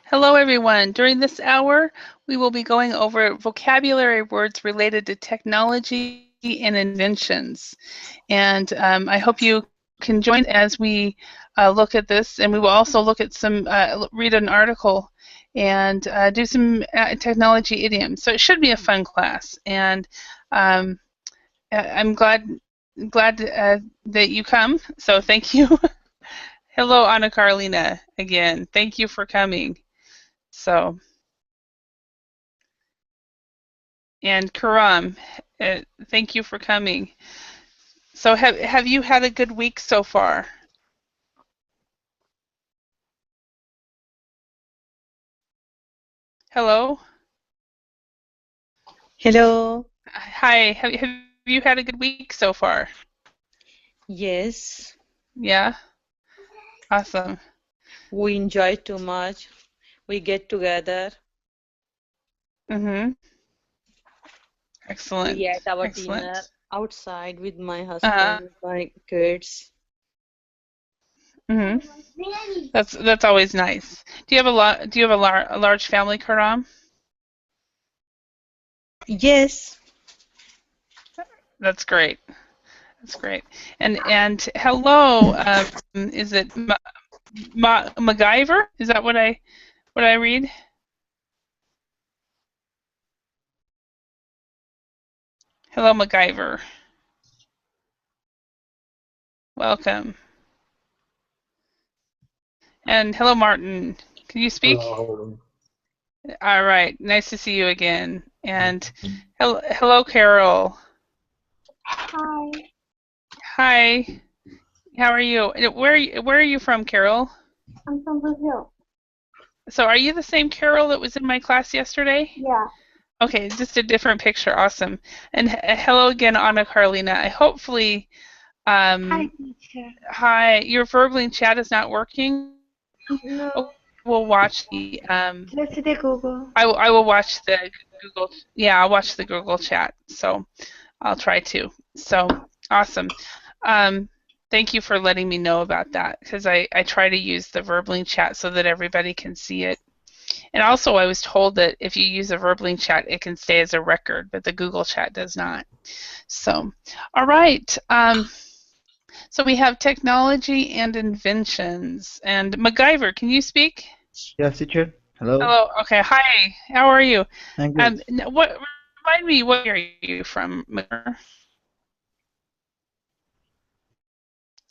Hello, everyone. During this hour, we will be going over vocabulary words related to technology and inventions. And I hope you can join as we look at this. And we will also look at read an article and do some technology idioms. So it should be a fun class. And um, I'm glad that you come. So thank you. Hello, Anna Carolina, again. Thank you for coming. So, and Karam, thank you for coming. So have you had a good week so far? Hello? Hello. Hi, have you had a good week so far? Yes, Yeah? Awesome. we enjoy too much. We get together. Mm-hmm. We Excellent. ate our dinner Excellent. outside with my Uh, husband, with my kids. mm-hmm. That's always nice. Do you have a large family, Karam? Yes, That's great. That's great. And hello, is it MacGyver? Is that what I read? Hello, MacGyver. Welcome. And hello, Martin. Can you speak? Hello. All right. Nice to see you again. And hello, Carol. Hi, Hi. How are you? Where are you from, Carol? I'm from Brazil. So are you the same Carol that was in my class yesterday? Yeah. Okay, just a different picture. Awesome. And hello again, Anna Carolina. I hopefully Hi, um teacher. hi, your verbally chat is not working. No, Oh, we'll watch the let's see the Google. I will watch the Google. Yeah, I'll watch the Google chat. So I'll try to. So awesome. Um, thank you for letting me know about that because I try to use the Verbling chat so that everybody can see it. And also, I was told that if you use a Verbling chat, it can stay as a record, but the Google chat does not. So, all right. So we have technology and inventions. And MacGyver, can you speak? Yes, teacher. Hello. Hello. Okay. Hi. How are you? I'm good. What remind me what are you from?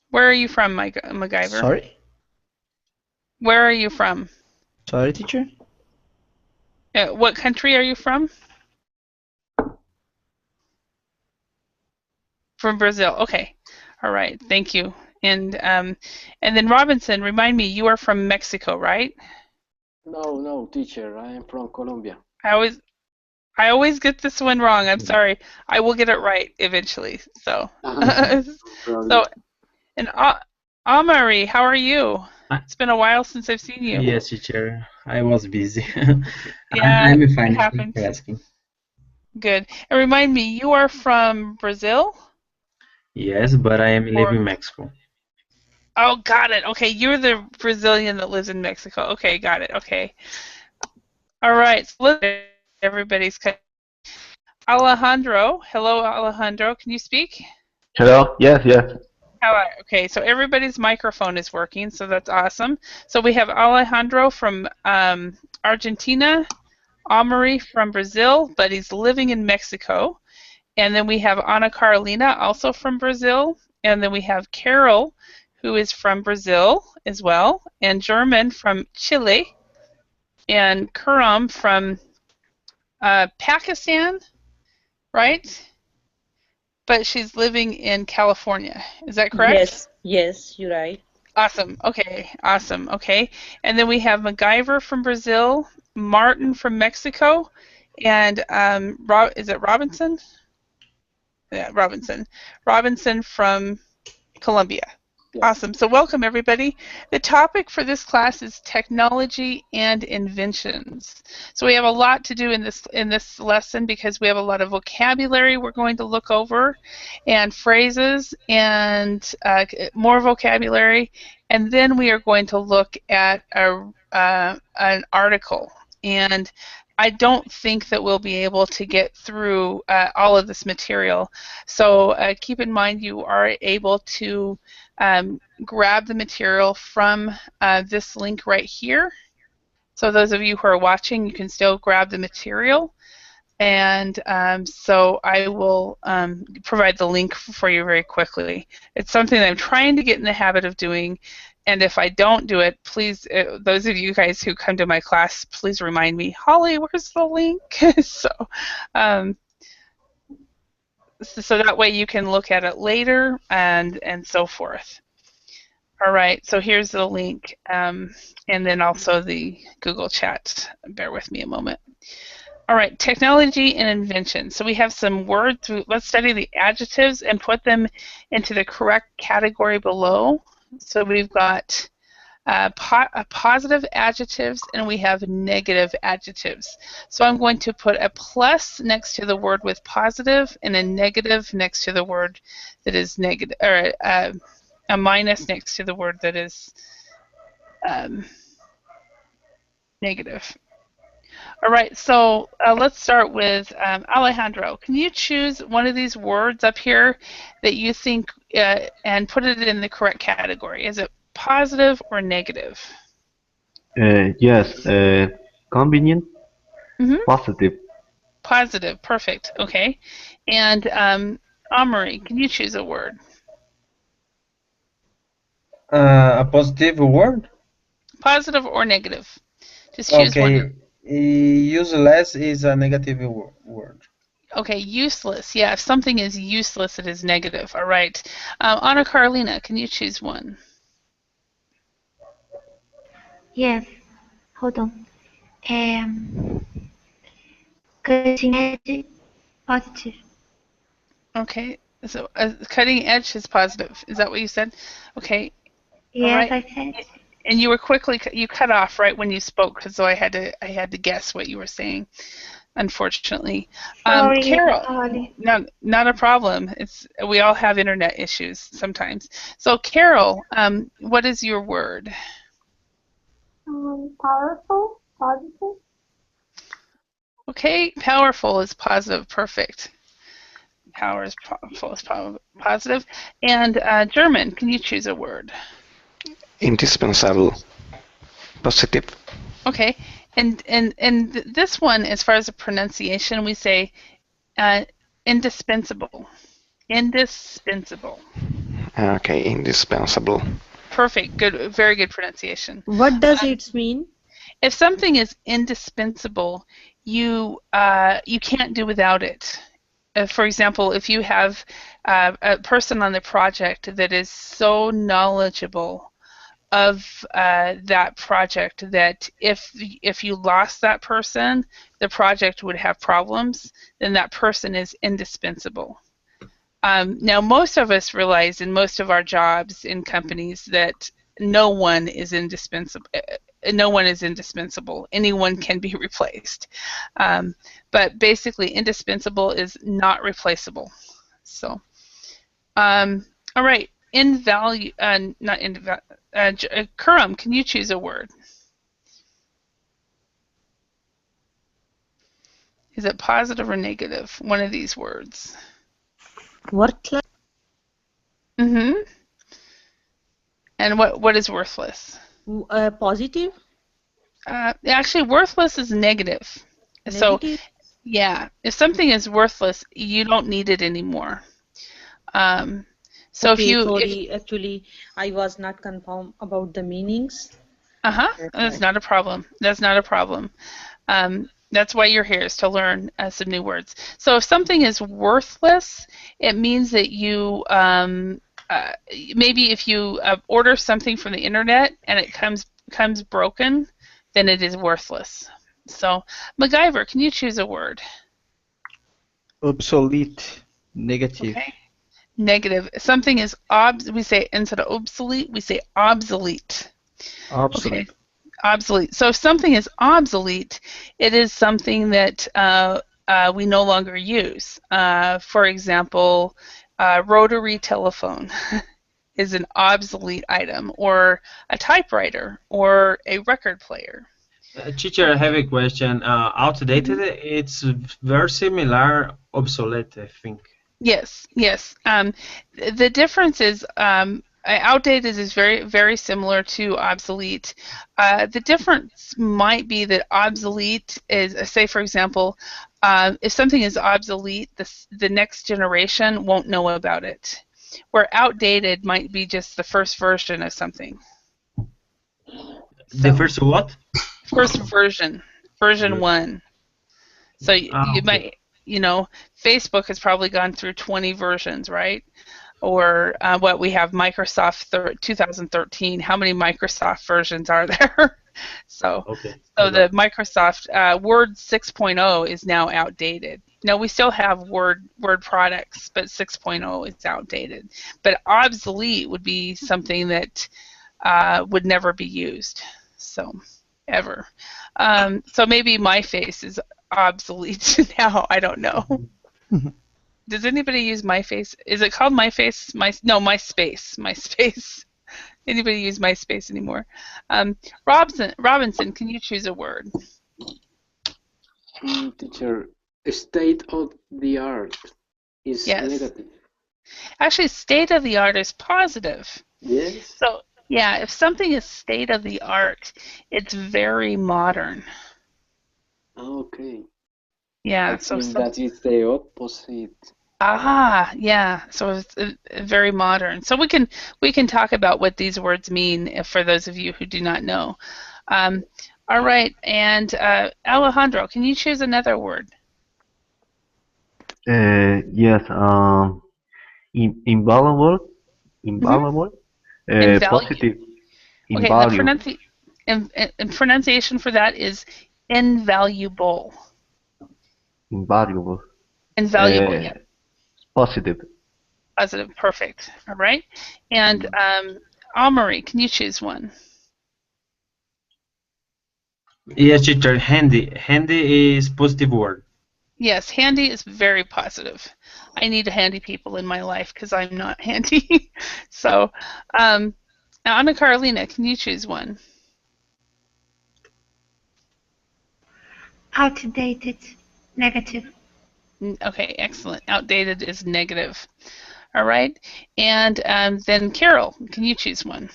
Where are you from, MacGyver? Sorry? Where are you from? Sorry, teacher? What country are you from? From Brazil. Okay. All right. Thank you. And then Robinson, remind me, you are from Mexico, right? No, no, teacher, I am from Colombia. I always I always get this one wrong. I'm sorry. I will get it right eventually. So, No problem. so and Amari, how are you? Uh, It's been a while since I've seen you. Yes, teacher. I was busy. Yeah, I'm it fine. Thank you for happens. asking. Good. And remind me, you are from Brazil? Yes, but I am Or living in Mexico. oh, got it. Okay, you're the Brazilian that lives in Mexico. Okay, got it. Okay. All right. So everybody's Alejandro. Hello, Alejandro. Can you speak? Hello. Yes, yes. Okay, so everybody's microphone is working, so that's awesome. So we have Alejandro from Argentina, Amari from Brazil, but he's living in Mexico. And then we have Ana Carolina, also from Brazil. And then we have Carol, who is from Brazil as well, and German from Chile, and Kuram from Pakistan, right? But she's living in California. Is that correct? yes, yes, you're right. Awesome. Okay. Awesome. Okay. And then we have MacGyver from Brazil, Martin from Mexico, and is it Robinson? Yeah, Robinson. Robinson from Colombia. Yeah. Awesome. So welcome everybody. The topic for this class is technology and inventions. So we have a lot to do in this lesson because we have a lot of vocabulary we're going to look over and phrases and more vocabulary And then we are going to look at an article. And I don't think that we'll be able to get through all of this material. So keep in mind you are able to grab the material from this link right here. So those of you who are watching, you can still grab the material. And so I will provide the link for you very quickly. It's something that I'm trying to get in the habit of doing, and if I don't do it, please, those of you guys who come to my class, please remind me, Holly, where's the link? So that way you can look at it later and so forth. All right, so here's the link, and then also the Google Chat. Bear with me a moment. All right, technology and invention. So we have some words. Let's study the adjectives and put them into the correct category below. So we've got positive adjectives and we have negative adjectives. So I'm going to put a plus next to the word with positive and a negative next to the word that is negative, or a minus next to the word that is negative. All right, so let's start with Alejandro. Can you choose one of these words up here that you think and put it in the correct category? Is it positive or negative? Yes. Convenient. Mm-hmm. Positive. Positive, perfect. Okay. And Amory, can you choose a word? A positive word? Positive or negative? Just choose one. Okay. Useless is a negative word. Okay, useless. Yeah, if something is useless, it is negative. All right. Anna Carolina, can you choose one? Yes. Hold on. Cutting edge, positive. Okay, so cutting edge is positive. Is that what you said? Okay. All Yes, right. I said. And you were you cut off right when you spoke, so I had to guess what you were saying. Unfortunately, Sorry, Carol, Holly. not a problem. We all have internet issues sometimes. So Carol, what is your word? Powerful, positive. Okay, powerful is positive. Perfect. Power is powerful is positive. And German, can you choose a word? Indispensable. Positive. Okay, and this one, as far as the pronunciation, we say indispensable. Indispensable. Okay, indispensable. Perfect. Good. Very good pronunciation. What does it mean? If something is indispensable, you can't do without it. For example, if you have a person on the project that is so knowledgeable of that project that if you lost that person, the project would have problems, then that person is indispensable. Now, most of us realize in most of our jobs in companies that no one is indispensable. No one is indispensable. Anyone can be replaced. But basically, indispensable is not replaceable. So, all right. Invalue, not invalue. Kurum, can you choose a word? Is it positive or negative? One of these words. Worthless. Mm-hmm. And what is worthless? Positive. Actually, worthless is negative. So, Negative. yeah, if something is worthless, you don't need it anymore. So Okay, sorry. Actually, I was not confirmed about the meanings. That's not a problem. That's not a problem. That's why you're here, is to learn some new words. So if something is worthless, it means that you maybe if you order something from the internet and it comes broken, then it is worthless. So MacGyver, can you choose a word? Obsolete. Negative. Okay. Negative. Something is we say instead of obsolete, we say obsolete. Obsolete. Okay. Obsolete. So if something is obsolete, it is something that we no longer use. For example, rotary telephone. is an obsolete item, or a typewriter, or a record player. Teacher, I have a question. Outdated, it's very similar obsolete, I think. Yes, yes. The difference is outdated is very similar to obsolete. The difference might be that obsolete is, say for example, if something is obsolete, the next generation won't know about it. Where outdated might be just the first version of something. The So, first what? first version 1. So you Okay. might, Facebook has probably gone through 20 versions, right? Or what we have, Microsoft 2013. How many Microsoft versions are there? So the Microsoft Word 6.0 is now outdated. No, we still have Word products, but 6.0 is outdated. But obsolete would be something that would never be used, so ever. So maybe my face is obsolete now. I don't know. Does anybody use MyFace? Is it called MyFace? MySpace. MySpace. Anybody use MySpace anymore? Robinson, can you choose a word? Teacher, state of the art is Yes. negative. Actually, state of the art is positive. Yes. So yeah, if something is state of the art, it's very modern. Okay. Yeah. I think that is the opposite. Yeah. So it's very modern. So we can talk about what these words mean for those of you who do not know. All right, and Alejandro, can you choose another word? Yes. Invaluable. Invaluable. Invalue. Positive. Okay, the pronunciation for that is invaluable. Invaluable. Invaluable, yeah. Positive. Positive, perfect. All right, and Amaury, can you choose one? Yes, teacher. Handy. Handy is positive word. Yes, handy is very positive. I need handy people in my life because I'm not handy. So, Anna Carolina, can you choose one? Outdated. Negative. Okay, excellent. Outdated is negative. All right, and then Carol, can you choose one?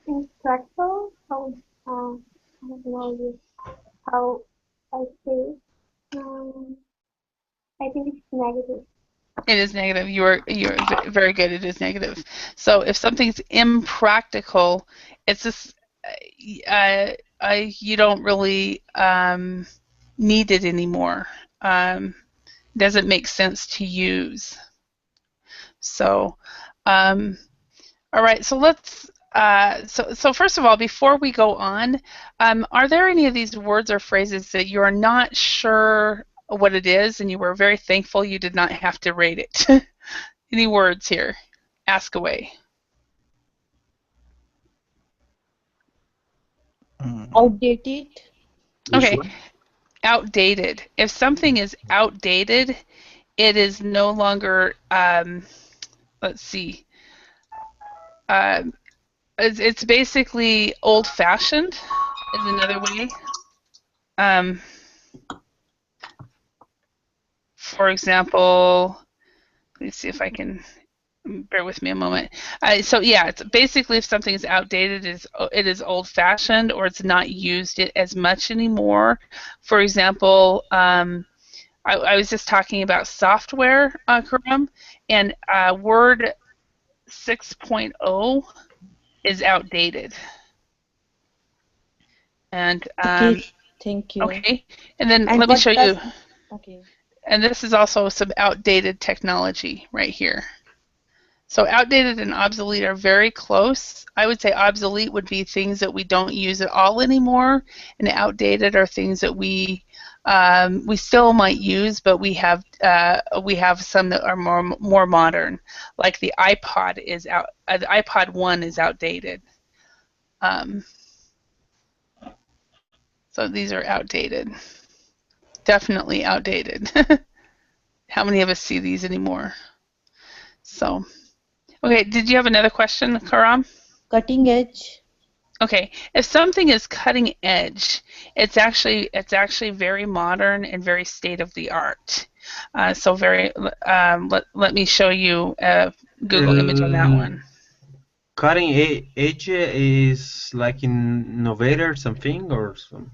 Instructor. I don't know how I say. I think it's negative. It is negative. You're very good. It is negative. So if something's impractical, it's just you don't really need it anymore. Doesn't make sense to use. So, all right. So let's. So first of all, before we go on, are there any of these words or phrases that you're not sure what it is, and you were very thankful you did not have to rate it? Any words here? Ask away. Outdated. Okay, outdated. If something is outdated, it is no longer. Let's see. It's basically old-fashioned. Is another way. For example, let me see if I can. Bear with me a moment. So yeah, it's basically if something is outdated, it is old-fashioned or it's not used as much anymore. For example, I was just talking about software, Karam, and Word 6.0 is outdated. And Okay, thank you. okay, and then And let me what show does? you. Okay. And this is also some outdated technology right here. So outdated and obsolete are very close. I would say obsolete would be things that we don't use at all anymore, and outdated are things that we still might use, but we have some that are more modern. Like the iPod is out. The iPod 1 is outdated. So these are outdated. Definitely outdated. how many of us see these anymore? So, okay, did you have another question, Karam? Cutting edge. Okay, if something is cutting edge, it's actually very modern and very state of the art. So let me show you a Google image on that one. Cutting edge is like innovator something or some,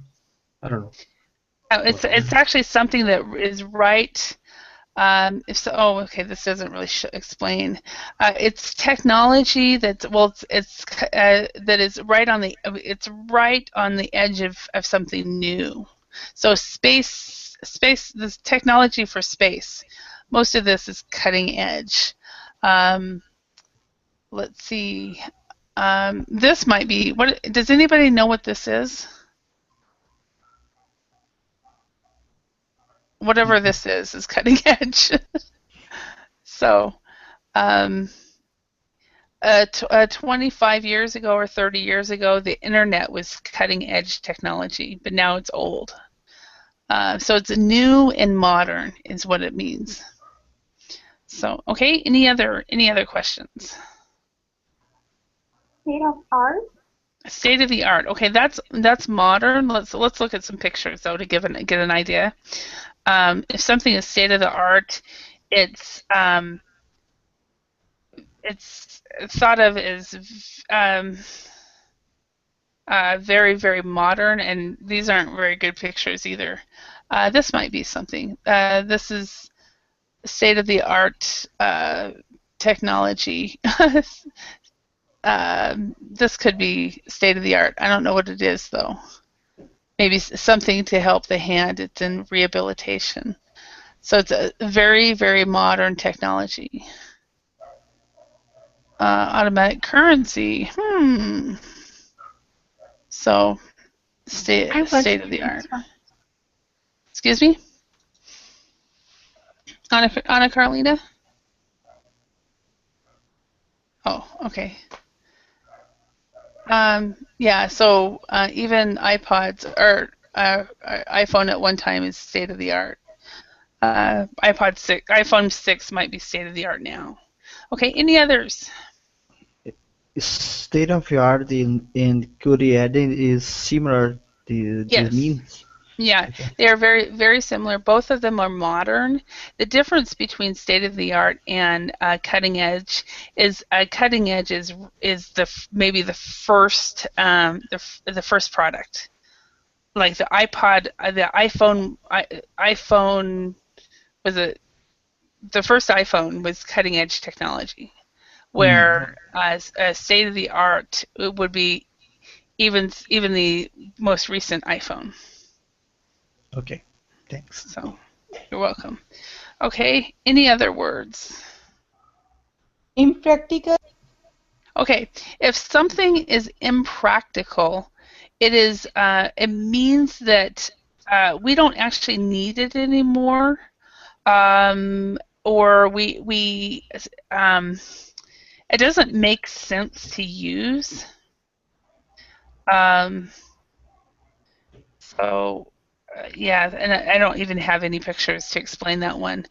I don't know. It's actually something that is right. If so, oh, okay, this doesn't really explain. It's technology that's that is right on the edge of something new. So space, this technology for space. Most of this is cutting edge. Let's see. This might be what. Does anybody know what this is? Whatever this is cutting edge. So. 25 years ago or 30 years ago, the internet was cutting edge technology, but now it's old. So it's new and modern is what it means. So, okay, any other questions? State of art. State of the art. Okay, that's modern. Let's look at some pictures though to get an idea. If something is state of the art, it's thought of as very, very modern, and these aren't very good pictures either. This might be something. This is state-of-the-art technology. This could be state-of-the-art. I don't know what it is, though. Maybe something to help the hand. It's in rehabilitation. So it's a very, very modern technology. Automatic currency. So, state of the art. Excuse me? Anna Carolina? Oh, okay. Yeah, so even iPods or iPhone at one time is state of the art. iPhone 6 might be state of the art now. Okay, any others? State of the art in coding is similar to Yes. means. Yeah, Okay. they are very, very similar. Both of them are modern. The difference between state of the art and cutting edge is cutting edge is maybe the first the first product, like the iPod, the iPhone was the first iPhone was cutting edge technology, where state of the art would be even the most recent iPhone. Okay, thanks. So, you're welcome. Okay, any other words? Impractical. Okay, if something is impractical, it means that we don't actually need it anymore, or it doesn't make sense to use. So, yeah, and I don't even have any pictures to explain that one.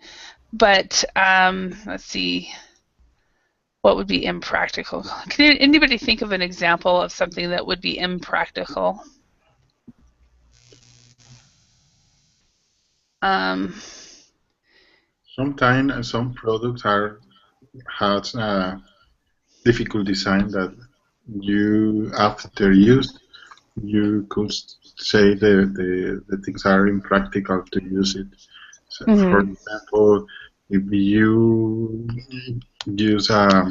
But let's see, what would be impractical? Can anybody think of an example of something that would be impractical? Sometimes some products has difficult design that you after use you could say the things are impractical to use it. So for example, if you use uh,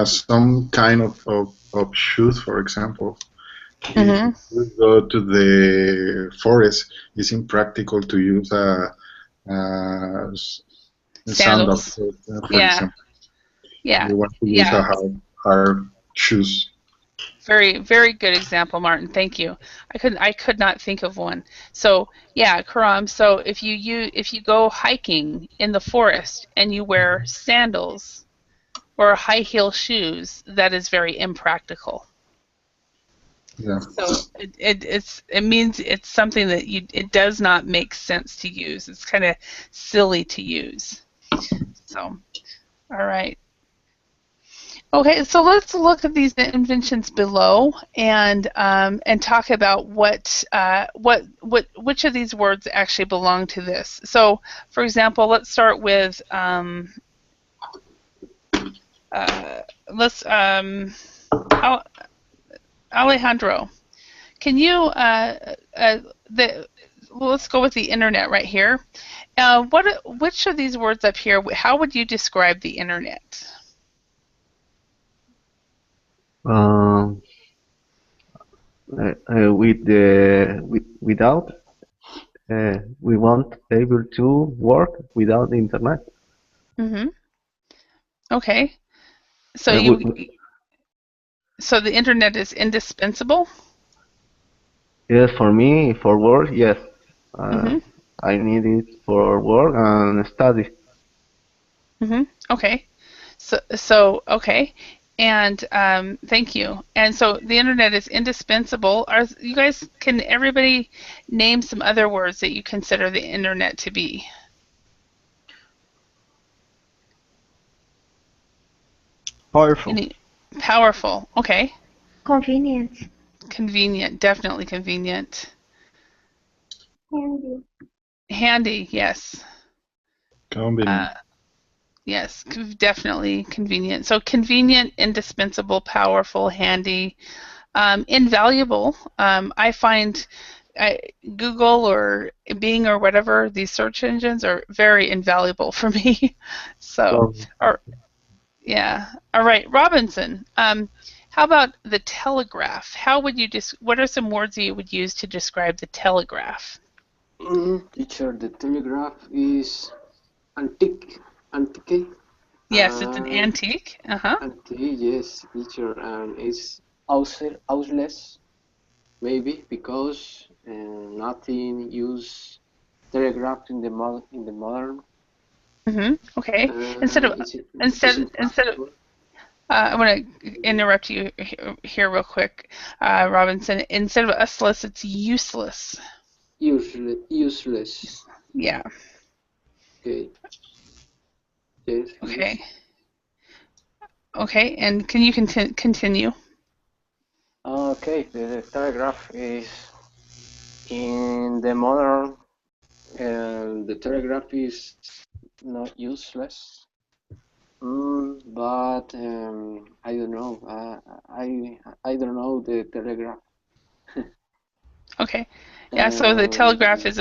some kind of shoes, for example, if you go to the forest, it's impractical to use sandals, for example. Yeah. You want to use a hard shoes. Very, very good example, Martin. Thank you. I could not think of one. So yeah, Karam. So if you go hiking in the forest and you wear sandals or high heel shoes, that is very impractical. Yeah. So it means it's something that it does not make sense to use. It's kind of silly to use. So, all right. Okay, so let's look at these inventions below and talk about which of these words actually belong to this. So, for example, let's start with let's Alejandro. Can you let's go with the internet right here. Which of these words up here? How would you describe the internet? Um, without we won't able to work without the internet. Mm-hmm. Okay. So Uh, we, so the internet is indispensable? yes, for me, for work, yes. Mm-hmm. I need it for work and study. Mm-hmm. Okay. So okay. And thank you. And so the internet is indispensable. Can everybody name some other words that you consider the internet to be? Powerful. Any powerful. Okay. Convenient. Convenient, definitely convenient. Handy. Handy, yes. Convenient. Yes, definitely convenient. So convenient, indispensable, powerful, handy, invaluable. I find Google or Bing or whatever, these search engines are very invaluable for me. So, So, or yeah. All right, Robinson. How about the telegraph? How would you what are some words that you would use to describe the telegraph? Teacher, the telegraph is antique. Antique. Yes, it's an And antique. Uh-huh. antique, yes, teacher, and it's useless, maybe because nothing use telegraph in the modern. Okay. Instead of It's instead instead of impractical. I want to interrupt you here real quick, Robinson. Instead of useless, it's useless. Useless. Yeah. Okay. Yes, please. Okay. Okay. And can you continue? Okay, the telegraph is in the modern. The telegraph is not useless. But I don't know. I don't know the telegraph. Okay. Yeah. So the telegraph Yeah. is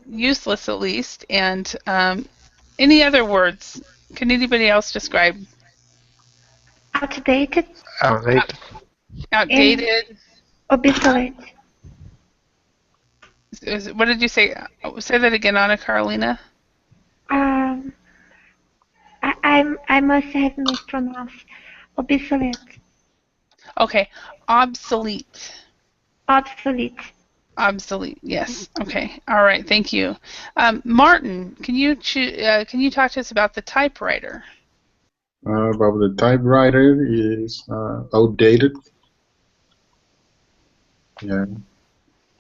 useless at least. And any other words? Can anybody else describe Outdated Outdated. and outdated? obsolete. What did you say? Say that again, Anna Carolina. Um, I must have mispronounced. Obsolete. Okay. Obsolete. Obsolete. Obsolete. Yes. Okay. All right. Thank you. Martin, can you talk to us about the typewriter? About the typewriter is outdated. Yeah.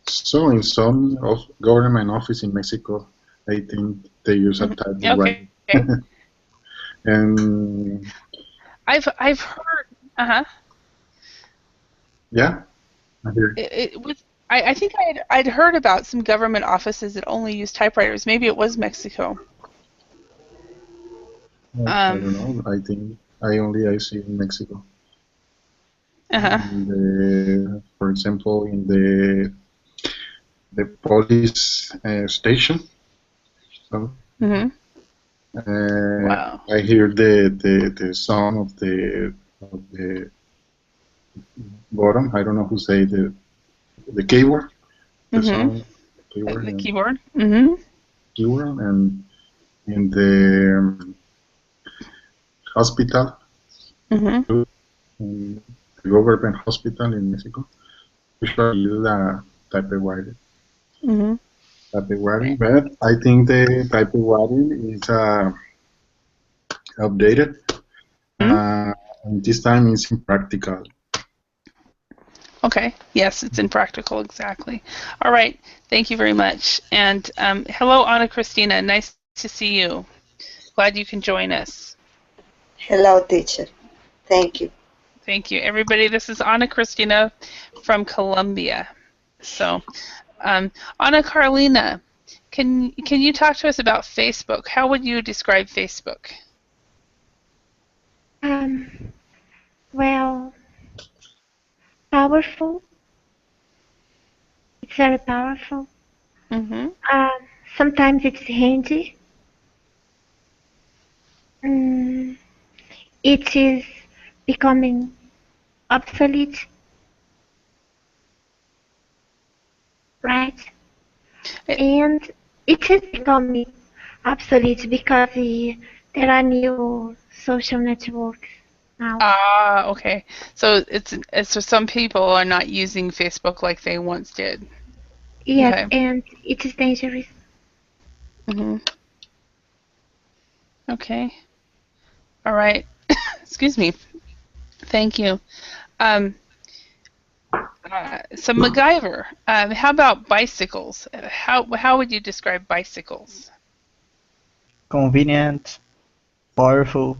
So in some of government office in Mexico, I think they use a typewriter. Okay. And I've heard. Uh-huh. yeah, I hear. I think I'd heard about some government offices that only use typewriters. Maybe it was Mexico. I don't know. I think I see in Mexico. Uh-huh. For example, in the police station. So, Mm-hmm. Wow. I hear the song of the bottom. I don't know who say the keyboard. The Mm-hmm. song keyboard The and keyboard. Mm-hmm. keyboard and in the hospital. Mm-hmm. In the government hospital in Mexico. Usually use a typewriter. Mm-hmm. Typewriting, but I think the typewriting is updated. And this time it's impractical. Okay. Yes, it's impractical. Exactly. All right. Thank you very much. And hello, Anna Christina. Nice to see you. Glad you can join us. Hello, teacher. Thank you. Thank you, everybody. This is Anna Christina from Colombia. So, Anna Carolina, can you talk to us about Facebook? How would you describe Facebook? Well, powerful. It's very powerful. Mm-hmm. Um, Sometimes it's handy. Mm, it is becoming obsolete, right? And it is becoming obsolete because there are new social networks now. Ah, okay. So so some people are not using Facebook like they once did. Yes, Okay. and it is dangerous. Mm-hmm. Okay. All right. Excuse me. Thank you. Um, so MacGyver, how about bicycles? How would you describe bicycles? Convenient, powerful,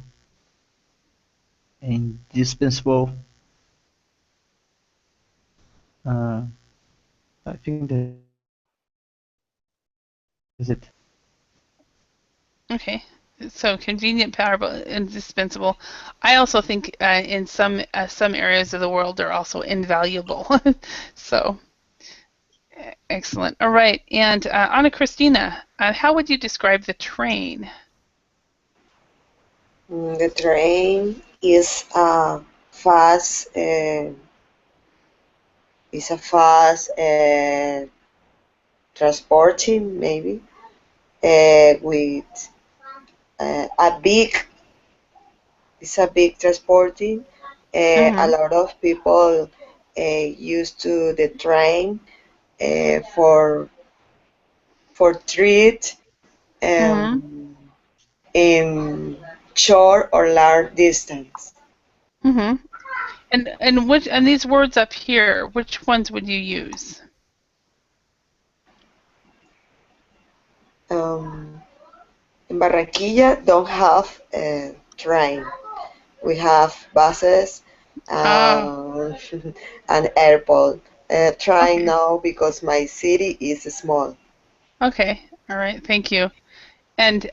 indispensable. Uh, I think that is it. Okay. So convenient, powerful, indispensable. I also think in some areas of the world they're also invaluable. So excellent. All right. And Anna Christina, how would you describe the train? The train is fast. Is a fast transporting maybe with a big. It's a big transporting. A Mm-hmm. lot of people used to the train for treat Mm-hmm. um, in short or large distance. Mm-hmm. And these words up here, which ones would you use? In Barranquilla don't have a train. We have buses Ah, uh, and airport. Train okay. now because my city is small. Okay. All right. Thank you. And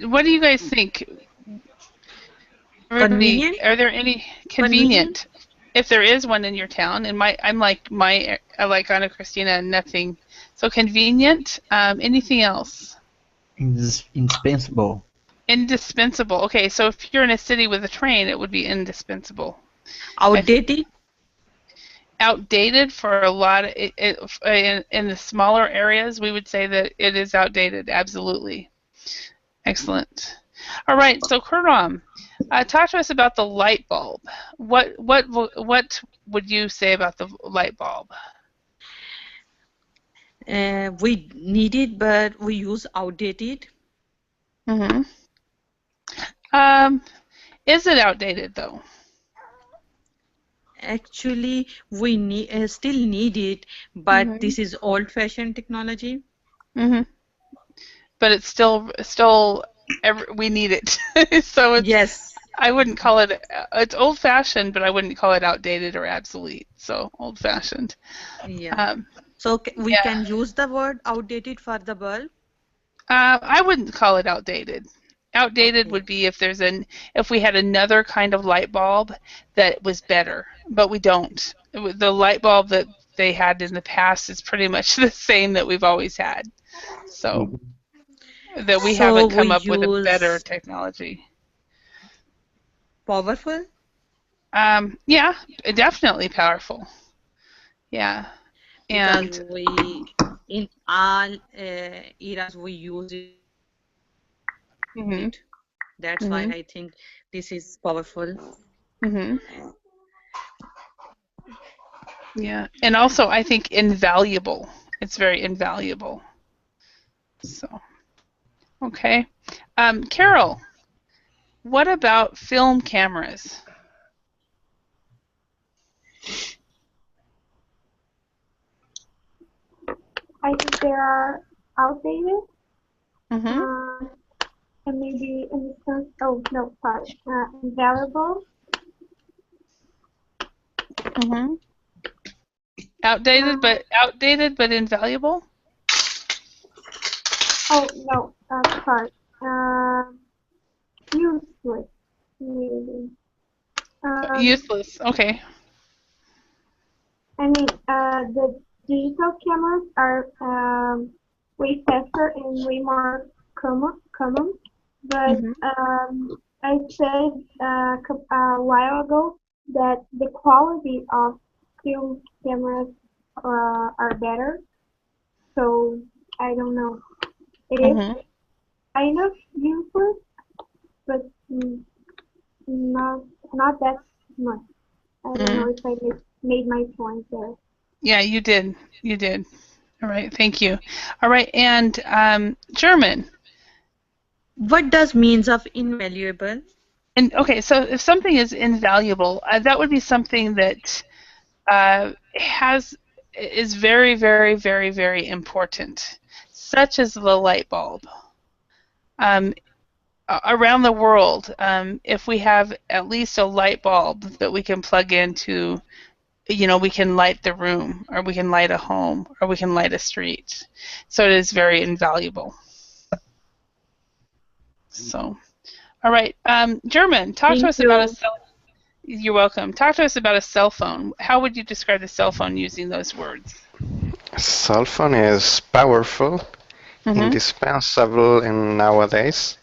what do you guys think? Everybody, Convenient? are there any Convenient? convenient? If there is one in your town, and I like Anna Christina, nothing. So convenient. Anything else? Indispensable. Indispensable. Okay, so if you're in a city with a train, it would be indispensable. If Outdated? outdated for a lot of in the smaller areas, we would say that it is outdated. Absolutely. Excellent. All right, so Kuram, talk to us about the light bulb. What would you say about the light bulb? We need it, but we use outdated. Hmm. Um, is it outdated though? Actually, we still need it, but Hmm. this is old-fashioned technology. Hmm. But it's still we need it. So Yes. I wouldn't call it it's old fashioned, but I wouldn't call it outdated or obsolete. So old fashioned. Yeah. Um, So we yeah. can use the word outdated for the bulb. I wouldn't call it outdated. Outdated Okay. would be if we had another kind of light bulb that was better, but we don't. The light bulb that they had in the past is pretty much the same that we've always had. So Mhm. that we So haven't we come up with a better use technology. powerful Yeah, definitely powerful. Yeah, because and we in all eras we use it. mhm, That's why mhm, I think this is powerful. mhm. Yeah, and also I think invaluable. It's very invaluable. So okay, Carol, what about film cameras? I think they are outdated. Mm-hmm. And maybe in the sense, oh no, sorry, invaluable. Mm-hmm. Outdated but invaluable. Oh no, sorry. Useless, maybe. Useless. Okay. I mean, the digital cameras are way faster and way more common. But Mm-hmm. I said a while ago that the quality of film cameras are better. So I don't know. It is Mm-hmm. kind of useless, but not not that much. I don't know Mm. if I made my point there. Yeah, you did. You did. All right. Thank you. All right. And German. What does means of invaluable? And okay, so if something is invaluable, that would be something that is very, very, very, very important, such as the light bulb. Um, Around the world, if we have at least a light bulb that we can plug into, we can light the room, or we can light a home, or we can light a street. So it is very invaluable. So, all right, German, talk to Thank us about a you. cell. You're welcome. Talk to us about a cell phone. How would you describe the cell phone using those words? Cell phone is powerful, Mm-hmm. indispensable in nowadays.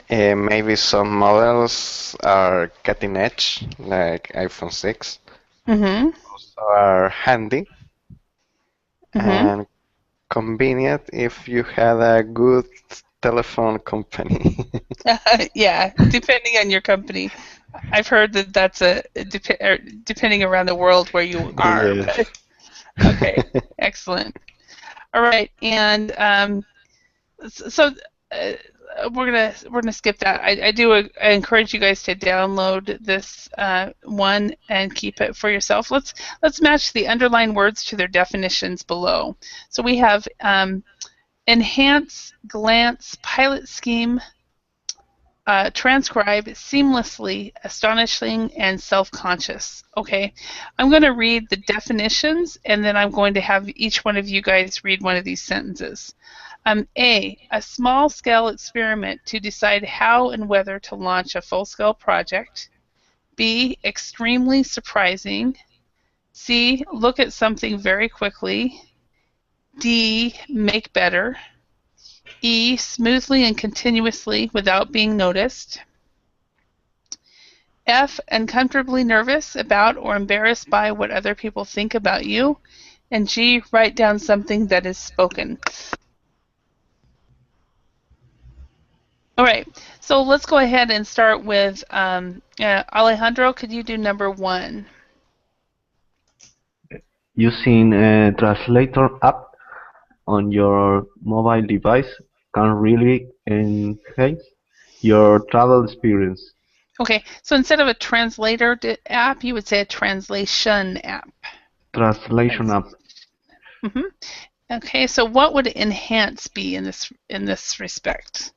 Maybe some models are cutting edge, like iPhone 6, Mm-hmm. are handy Mm-hmm. and convenient if you had a good telephone company. Yeah, depending on your company. I've heard that that's depending around the world where you are. Yes. But okay, excellent. All right, and so uh, we're gonna skip that. I encourage you guys to download this one and keep it for yourself. Let's match the underlined words to their definitions below. So we have enhance, glance, pilot scheme, transcribe, seamlessly, astonishing, and self-conscious. Okay, I'm going to read the definitions, and then I'm going to have each one of you guys read one of these sentences. A small-scale experiment to decide how and whether to launch a full-scale project. B, extremely surprising. C, look at something very quickly. D, make better. E, smoothly and continuously without being noticed. F, uncomfortably nervous about or embarrassed by what other people think about you. And G, write down something that is spoken. All right, so let's go ahead and start with Alejandro. Could you do number 1? Using a translator app on your mobile device can really enhance your travel experience. Okay, so instead of a translator app, you would say a translation app. Translation app. Mm-hmm. Okay, so what would enhance be in this respect?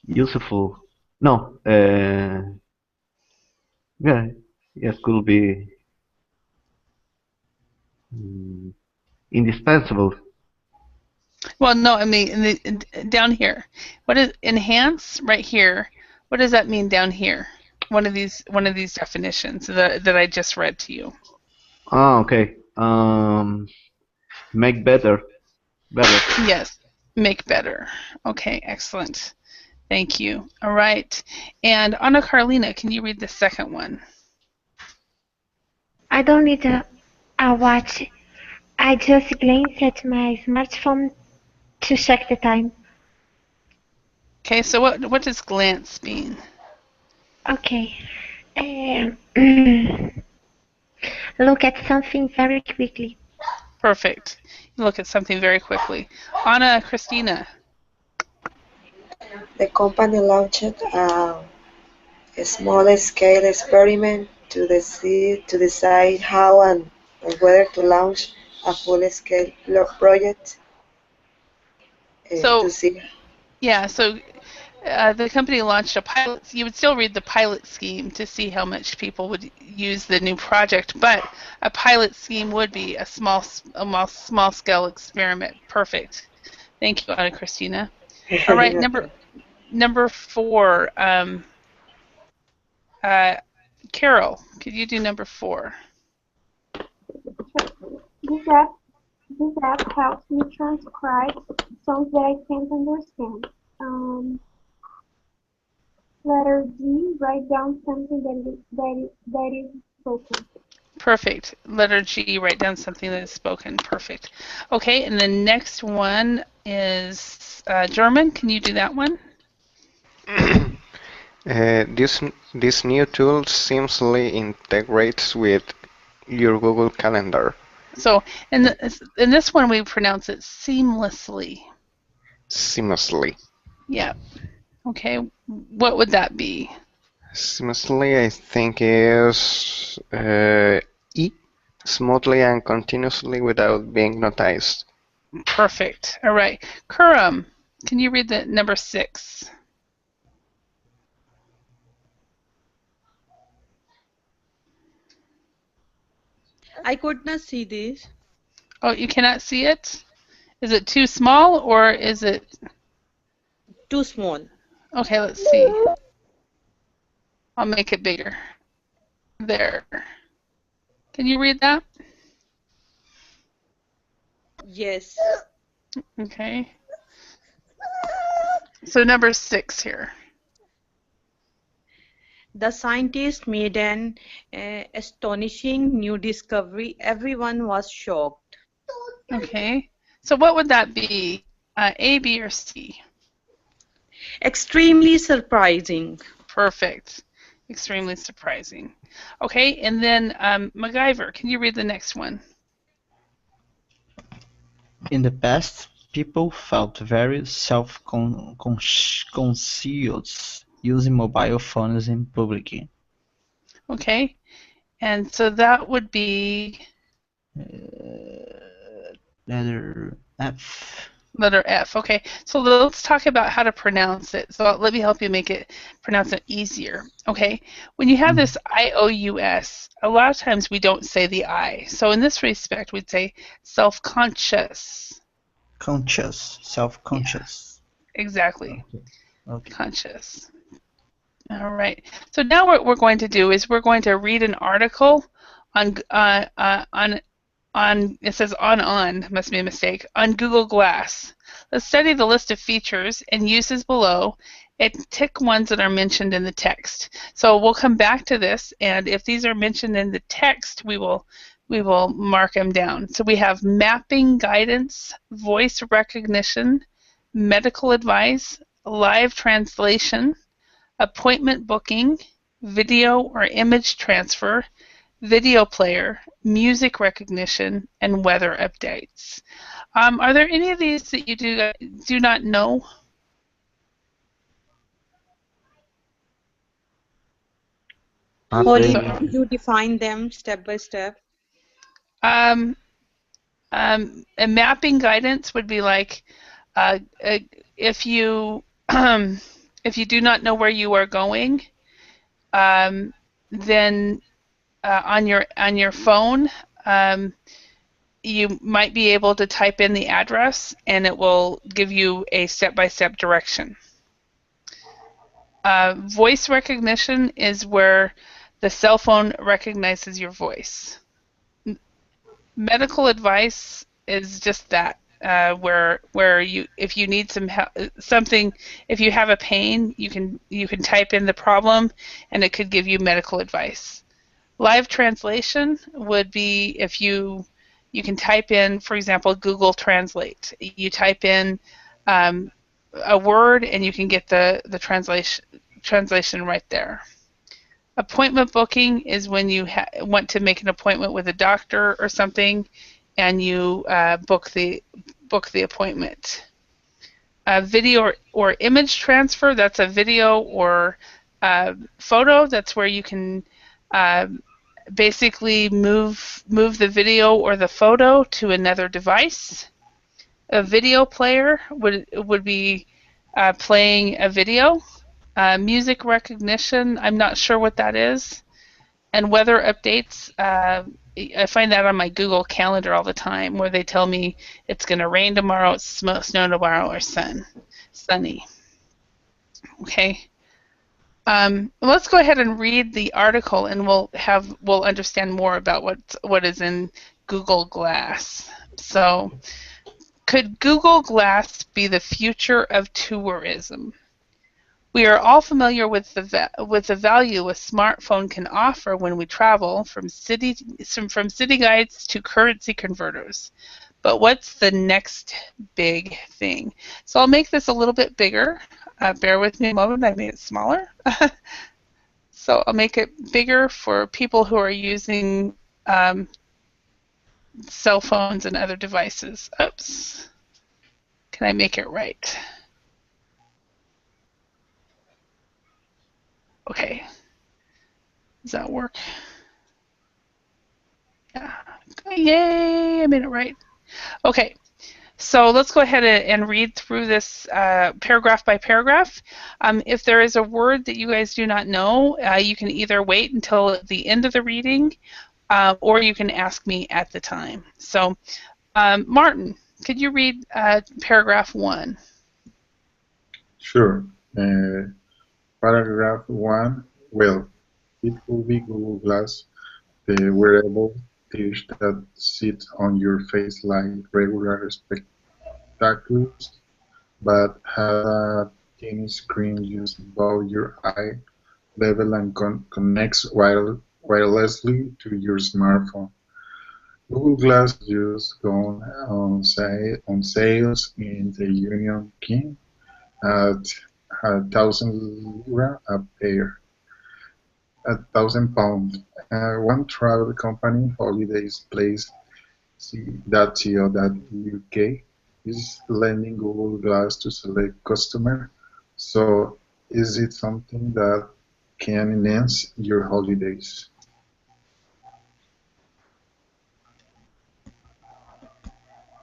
Useful. No. Yeah. Yes, could be indispensable. Well, no, I mean down here. What is enhance right here? What does that mean down here? One of these definitions that I just read to you. Ah, okay. Make better. Yes, make better. Okay, excellent. Thank you. All right. And Anna Carlina, can you read the second one? I don't need a watch. I just glance at my smartphone to check the time. Okay, so what does glance mean? Okay. Look at something very quickly. Perfect. You look at something very quickly. Anna Christina. The company launched a small-scale experiment to decide how and whether to launch a full-scale project to So see. yeah, so the company launched a pilot. You would still read the pilot scheme to see how much people would use the new project, but a pilot scheme would be a small scale experiment. Perfect. Thank you, Ana Cristina. All right, number 4. Carol, could you do number 4? This app, this app helps me transcribe songs that I can't understand. Letter G, write down something that is spoken. Perfect. Letter G, write down something that is spoken. Perfect. Okay, and the next one is German. Can you do that one? This new tool seamlessly integrates with your Google Calendar. So in this one, we pronounce it seamlessly. Seamlessly. Yeah. Okay. What would that be? Seamlessly, I think, is E. Smoothly and continuously without being noticed. Perfect. All right. Kurum, can you read the number 6? I could not see this. Oh, you cannot see it? Is it too small or is it... Too small. Okay, let's see. I'll make it bigger. There. Can you read that? Yes. Okay. So number 6 here. The scientists made an astonishing new discovery. Everyone was shocked. Okay. So what would that be? A, B, or C? Extremely surprising. Perfect. Extremely surprising. Okay, and then MacGyver, can you read the next one? In the past, people felt very self-conscious using mobile phones in public. Okay, and so that would be Letter F. letter F. Okay, so let's talk about how to pronounce it. So let me help you make it pronounce it easier. Okay, when you have this IOUS, a lot of times we don't say the I. So in this respect, we'd say self-conscious. Conscious, self-conscious. Yeah, exactly. Okay. Conscious. All right. So now what we're going to do is we're going to read an article on it says on must be a mistake, on Google Glass. Let's study the list of features and uses below and tick ones that are mentioned in the text. So we'll come back to this, and if these are mentioned in the text, we will mark them down. So we have mapping guidance, voice recognition, medical advice, live translation, appointment booking, video or image transfer, video player, music recognition, and weather updates. Are there any of these that you do not know? Holly, could you define them step by step? A mapping guidance would be like if you if you do not know where you are going, then on your phone, you might be able to type in the address, and it will give you a step-by-step direction. Voice recognition is where the cell phone recognizes your voice. Medical advice is just that, where you, if you need something, if you have a pain, you can type in the problem, and it could give you medical advice. Live translation would be if you can type in, for example, Google Translate. You type in a word, and you can get the translation right there. Appointment booking is when you want to make an appointment with a doctor or something, and you book the appointment. Video or image transfer, that's a video or photo. That's where you can basically move the video or the photo to another device. A video player would be playing a video. Music recognition, I'm not sure what that is. And weather updates, I find that on my Google Calendar all the time, where they tell me it's going to rain tomorrow, it's snow tomorrow, or sunny. Okay. Let's go ahead and read the article, and we'll understand more about what is in Google Glass. So, could Google Glass be the future of tourism? We are all familiar with the value a smartphone can offer when we travel, from city guides to currency converters. But what's the next big thing? So I'll make this a little bit bigger. Bear with me a moment. I made it smaller. So I'll make it bigger for people who are using cell phones and other devices. Oops. Can I make it right? Okay. Does that work? Yeah. Yay! I made it right. Okay. So let's go ahead and read through this paragraph by paragraph. If there is a word that you guys do not know, you can either wait until the end of the reading, or you can ask me at the time. So, Martin, could you read paragraph 1? Sure. Paragraph 1. Well, it will be Google Glass, the wearable dish that sits on your face like regular spectacles, but has a tiny screen just above your eye level and connects wirelessly to your smartphone. Google Glass just gone on sales in the Union King at 1,000 lira a pair. £1,000. One travel company, Holidays Place .co.uk, is lending Google Glass to select customers. So, is it something that can enhance your holidays?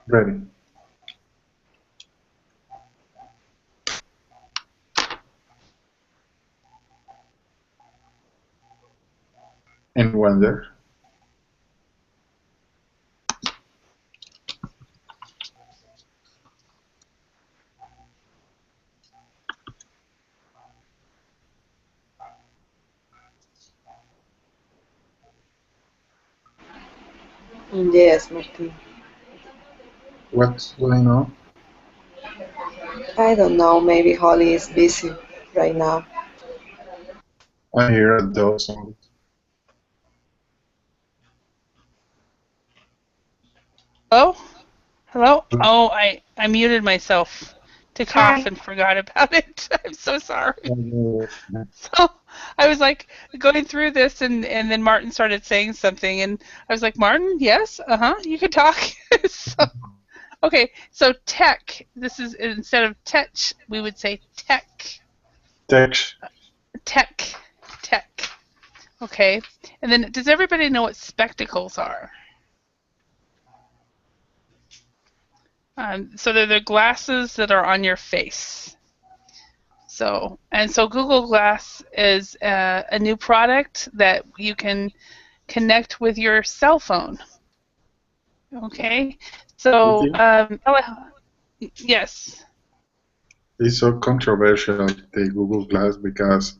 Ready. Anyone there? Yes, Martin. What's going on? I don't know, maybe Holly is busy right now. I hear a dog sound. Hello? Hello? Oh, I muted myself to cough Hi. and forgot about it. I'm so sorry. Uh, So I was like going through this, and then Martin started saying something, and I was like, Martin, yes, you can talk. So, okay, so tech. This is, instead of tech, we would say tech. Text. Tech. Tech. Okay, and then does everybody know what spectacles are? So they're the glasses that are on your face. So Google Glass is a new product that you can connect with your cell phone. Okay, so yes. It's so controversial, the Google Glass, because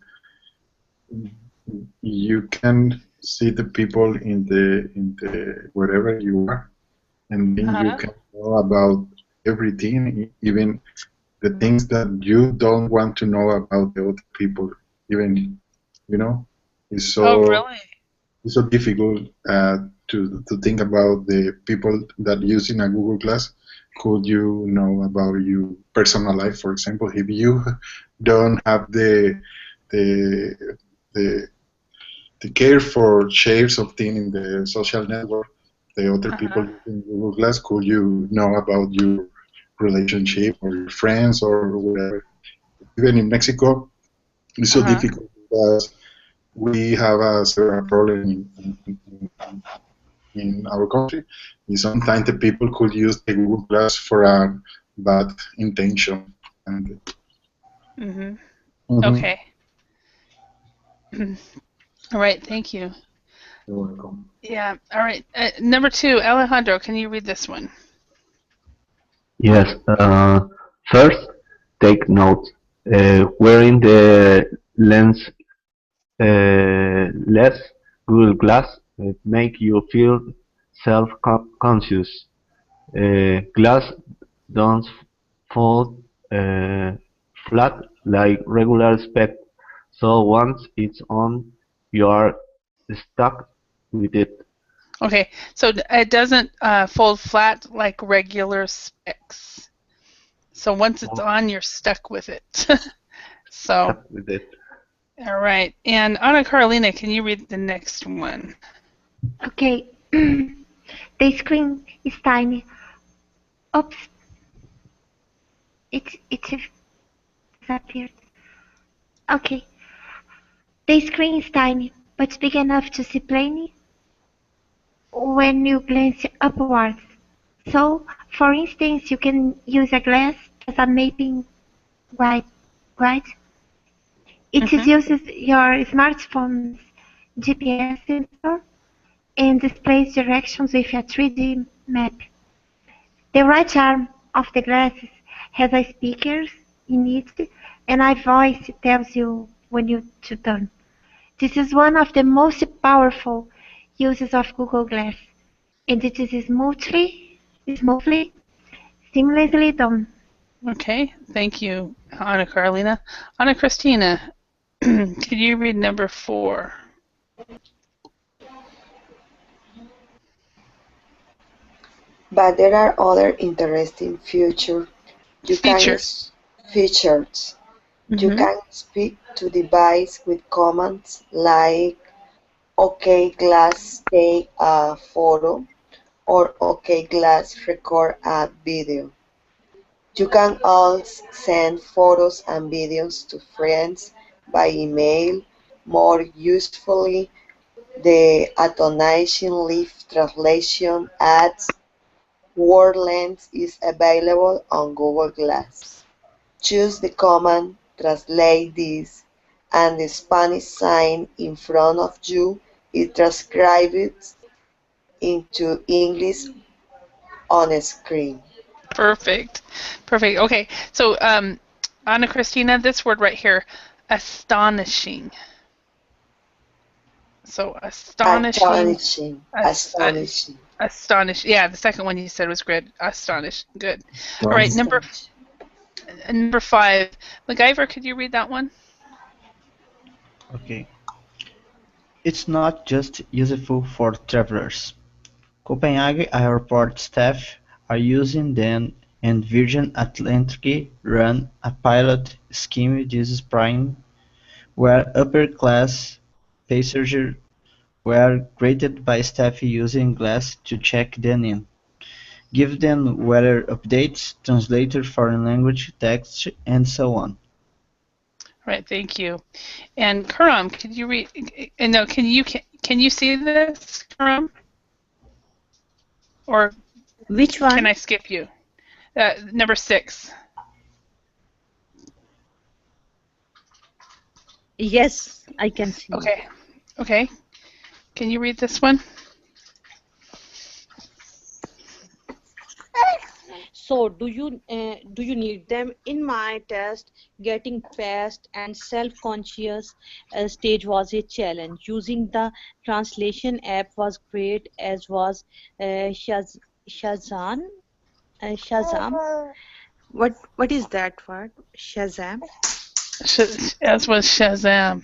you can see the people in the wherever you are, and then you can know about everything, even the things that you don't want to know about the other people. Even, it's Oh, so really? it's so difficult to think about the people that using a Google Glass. Could you know about your personal life, for example, if you don't have the the care for shares of things in the social network, the other people using Google Glass, could you know about your relationship or your friends or whatever? Even in Mexico, it's so difficult because we have a several problem in our country. And sometimes the people could use the Google Glass for a bad intention. And Mm-hmm. Mhm. Okay. All right. Thank you. You're welcome. Yeah. All right. Number 2, Alejandro, can you read this one? Yes. First, take notes. Wearing the lens less Google Glass make you feel self-conscious. Glass don't fall flat like regular spec, so once it's on, you are stuck with it. Okay. So it doesn't fold flat like regular specs. So once it's Oh, on, you're stuck with it. So, stuck with it. all right. And Anna Carolina, can you read the next one? Okay. The screen is tiny. Oops, it disappeared. Okay. The screen is tiny, but big enough to see plainly when you glance upwards. So, for instance, you can use a glass as a mapping guide. Right? It Mm-hmm. uses your smartphone's GPS sensor and displays directions with a 3D map. The right arm of the glasses has a speaker in it, and a voice tells you when to turn. This is one of the most powerful uses of Google Glass, and it is smoothly, seamlessly done. Okay. Thank you, Anna Carolina. Anna Christina, could you read number 4? But there are other interesting you can Features. features. You Mm-hmm. can speak to device with commands like OK Glass take a photo or OK Glass record a video. You can also send photos and videos to friends by email. More usefully, the Attonation Live Translation adds word length is available on Google Glass. Choose the command "Translate this" and the Spanish sign in front of you is transcribed into English on screen. Perfect. Perfect. Okay. So, Anna Christina, this word right here, astonishing. So, astonishing. Astonishing, As, astonishing. astonish. Yeah, the second one you said was good. Astonish. Good. All right. Astonishing. Number 5, MacGyver. Could you read that one? Okay. It's not just useful for travelers. Copenhagen Airport staff are using them, and Virgin Atlantic ran a pilot scheme this spring where upper-class passengers were greeted by staff using Glass to check them in, give them weather updates, translate foreign language text, and so on. All right. Thank you. And Karam, could you read? And no, can you see this, Karam? Or Which can one? I skip you? Number 6. Yes, I can see. Okay. Okay. Can you read this one? So, do you need them? In my test, getting past and self-conscious stage was a challenge. Using the translation app was great, as was Shazam. Shazam. What is that word? Shazam. As was Shazam.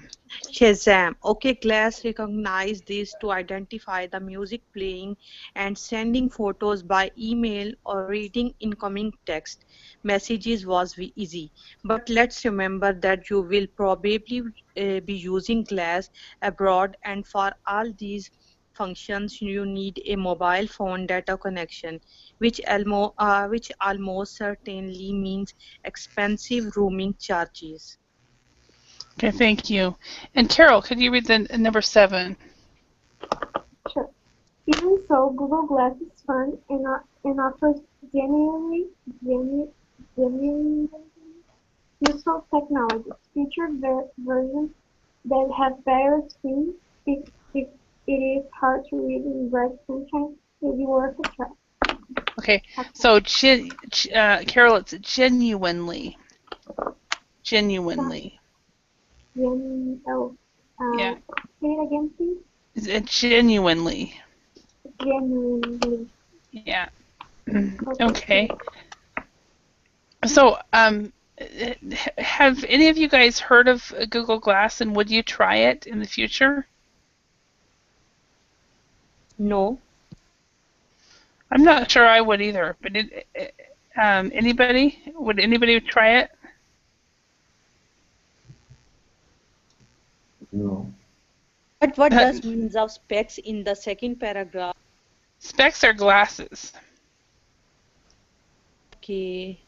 Shazam. OK, Glass recognize this to identify the music playing and sending photos by email or reading incoming text messages was easy. But let's remember that you will probably be using Glass abroad, and for all these functions you need a mobile phone data connection, which almost certainly means expensive roaming charges. Okay, thank you. And Carol, could you read the number 7? Sure. Even so, Google Glass is fun and offers genuinely useful technologies. Feature versions that have better screens if it is hard to read in bright sunshine, may be worth a try. Okay, so Carol, it's genuinely. Yeah. Yeah, Say it again, please. genuinely. Genuinely. Yeah. Okay. Okay. So, have any of you guys heard of Google Glass, and would you try it in the future? No. I'm not sure I would either, but anybody? Would anybody try it? No. What does means of specs in the second paragraph? Specs are glasses. Okay.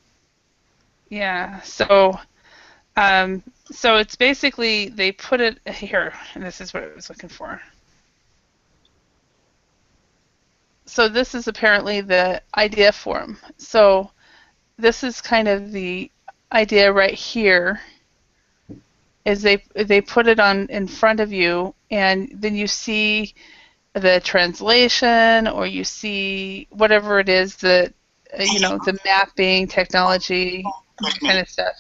Yeah. So it's basically they put it here, and this is what I was looking for. So this is apparently the idea form. So this is kind of the idea right here. Is they put it on in front of you, and then you see the translation, or you see whatever it is that the mapping technology, that kind of stuff.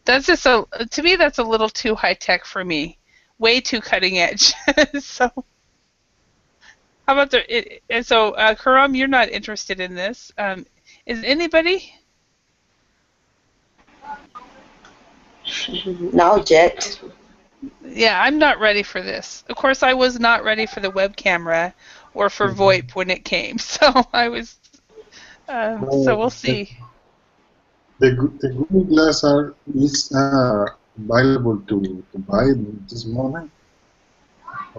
That's just to me that's a little too high tech for me, way too cutting edge. So how about Karam, you're not interested in this. Is anybody? Not yet. Yeah, I'm not ready for this. Of course, I was not ready for the web camera or for VoIP when it came. So I was. So No, we'll see. the Google Glass is available to buy at this moment. I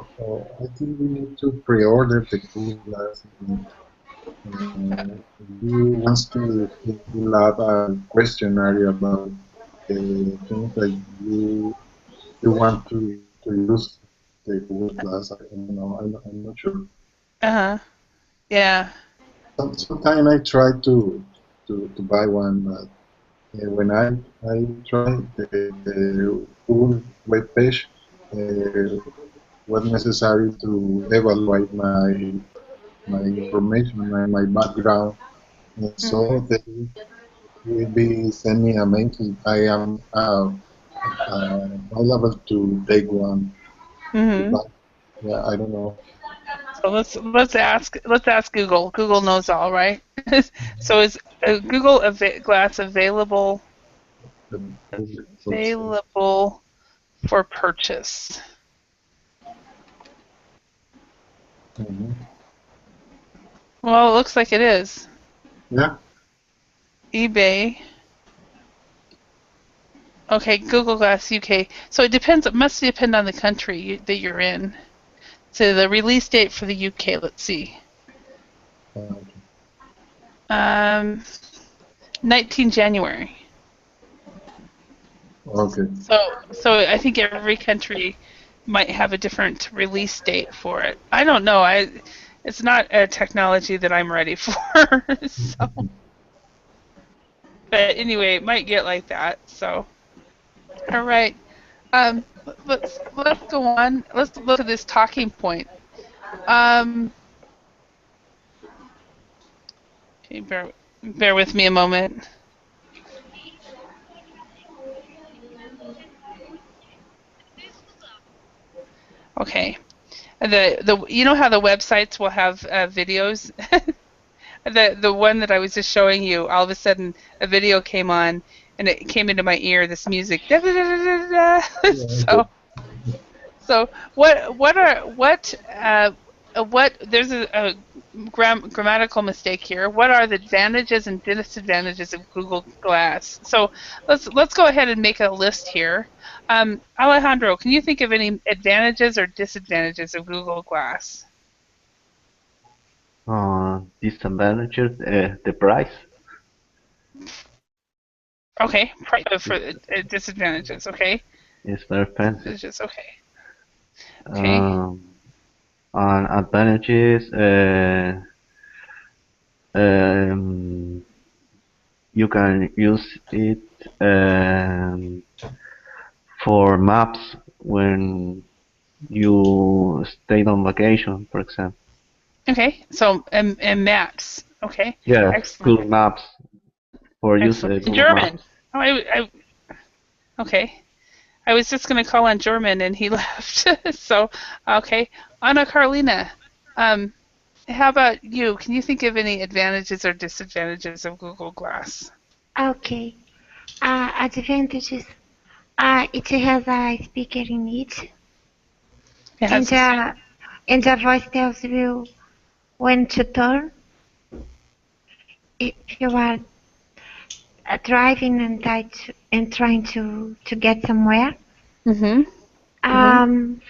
think we need to pre-order the Google Glass. You want to fill out a questionnaire about the things that you want to use the Google Glass. I don't know. I'm not sure. Yeah. Sometimes I try to buy one, but when I try the Google web page, what's necessary to evaluate my information, my background, and so they will be sending a mail. I am available to take one. But yeah, I don't know. So let's ask Google. Google knows all, right? So is Google Glass available for purchase? Well, it looks like it is. Yeah. eBay. Okay, Google Glass UK. So it depends. It must depend on the country that you're in. So the release date for the UK. Let's see. 19 January. Okay. So I think every country might have a different release date for it. I don't know. It's not a technology that I'm ready for. So, but anyway, it might get like that. So, all right. Let's go on. Let's look at this talking point. Okay, bear with me a moment. Okay. The you know how the websites will have videos. The one that I was just showing you, all of a sudden a video came on, and it came into my ear. This music. Da, da, da, da, da, da. So what there's a grammatical mistake here. What are the advantages and disadvantages of Google Glass? So let's go ahead and make a list here. Alejandro, can you think of any advantages or disadvantages of Google Glass? Disadvantages, the price. Okay, for disadvantages. Okay. It's very fancy. It's just okay. Okay. And advantages, um, you can use it for maps when you stay on vacation, for example. Okay. So and maps. Okay. Yeah, Excellent. Google Maps for use Excellent. Google German. Maps. Oh, okay. I was just going to call on German and he left. So, okay. Anna Carolina, how about you? Can you think of any advantages or disadvantages of Google Glass? Okay. Advantages. It has a speaker in it, It and has a, the voice tells you when to turn. If you are driving and trying to get somewhere, mm-hmm. Mm-hmm. um,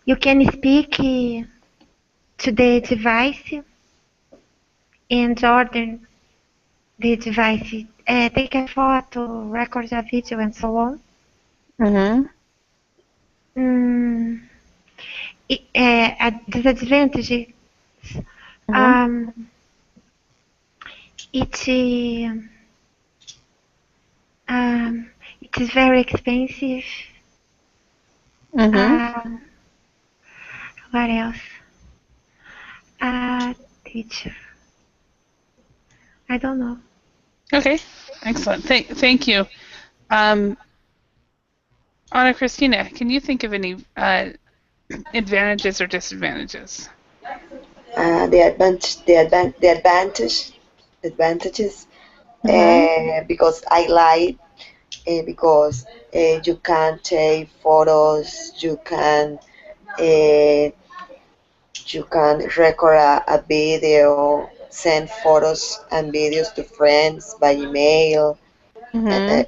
you can speak to the device and order the device, take a photo, record a video, and so on. Mm-hmm. Mm, Disadvantage, Mm-hmm. um, it it is very expensive. Mm-hmm. Um, what else? Teacher. I don't know. Okay. Excellent. Thank you. Um, Anna Christina, can you think of any advantages or disadvantages? The advantages, Mm-hmm. because I like, because you can take photos, uh, you can record a video, send photos and videos to friends by email. Mm-hmm.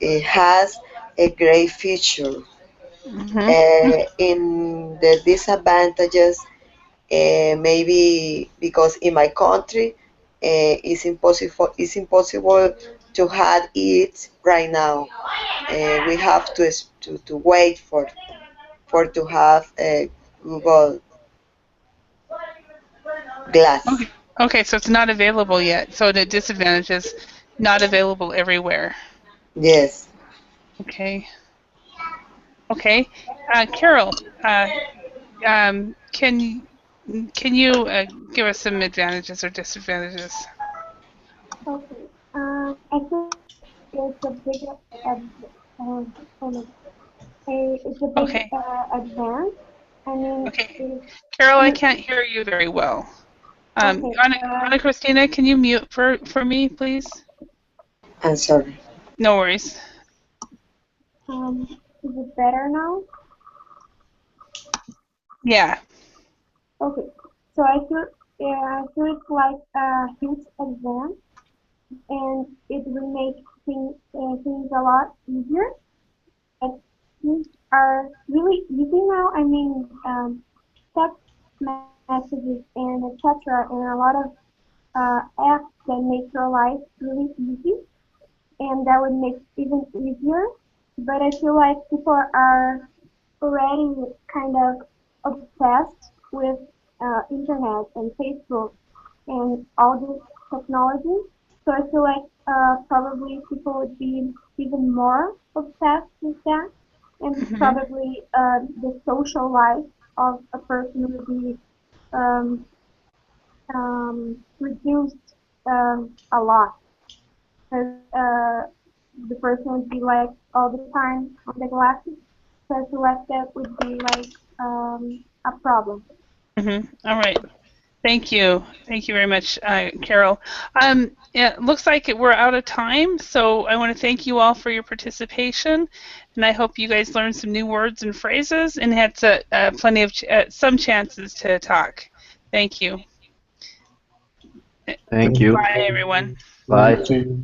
It has a great feature. Mm-hmm. In the disadvantages, maybe because in my country, it's impossible to have it right now. We have to wait for to have a Google Glass. Okay. Okay, so it's not available yet. So the disadvantage is not available everywhere. Yes. Okay. Okay. Carol, can you give us some advantages or disadvantages? Okay. I think it's a big oh my, it's a big Okay. advance. I mean, Okay. it, Carol, I you, can't hear you very well. okay. Anna Christina, can you mute for me, please? I'm sorry. No worries. Is it better now? Yeah. Okay. So I feel it's like a huge advance, and it will make things a lot easier. Like things are really easy now. I mean, text messages and etc. and a lot of apps that make your life really easy, and that would make it even easier. But I feel like people are already kind of obsessed with internet and Facebook and all this technology. So I feel like probably people would be even more obsessed with that, and Mm-hmm. probably the social life of a person would be um, reduced a lot, because the person would be like all the time on the glasses. So I feel like that would be like a problem. Mm-hmm. All right. Thank you. Thank you very much, Carol. It looks like we're out of time, so I want to thank you all for your participation, and I hope you guys learned some new words and phrases and had plenty of some chances to talk. Thank you. Thank you. Bye, everyone. Thank Bye. you.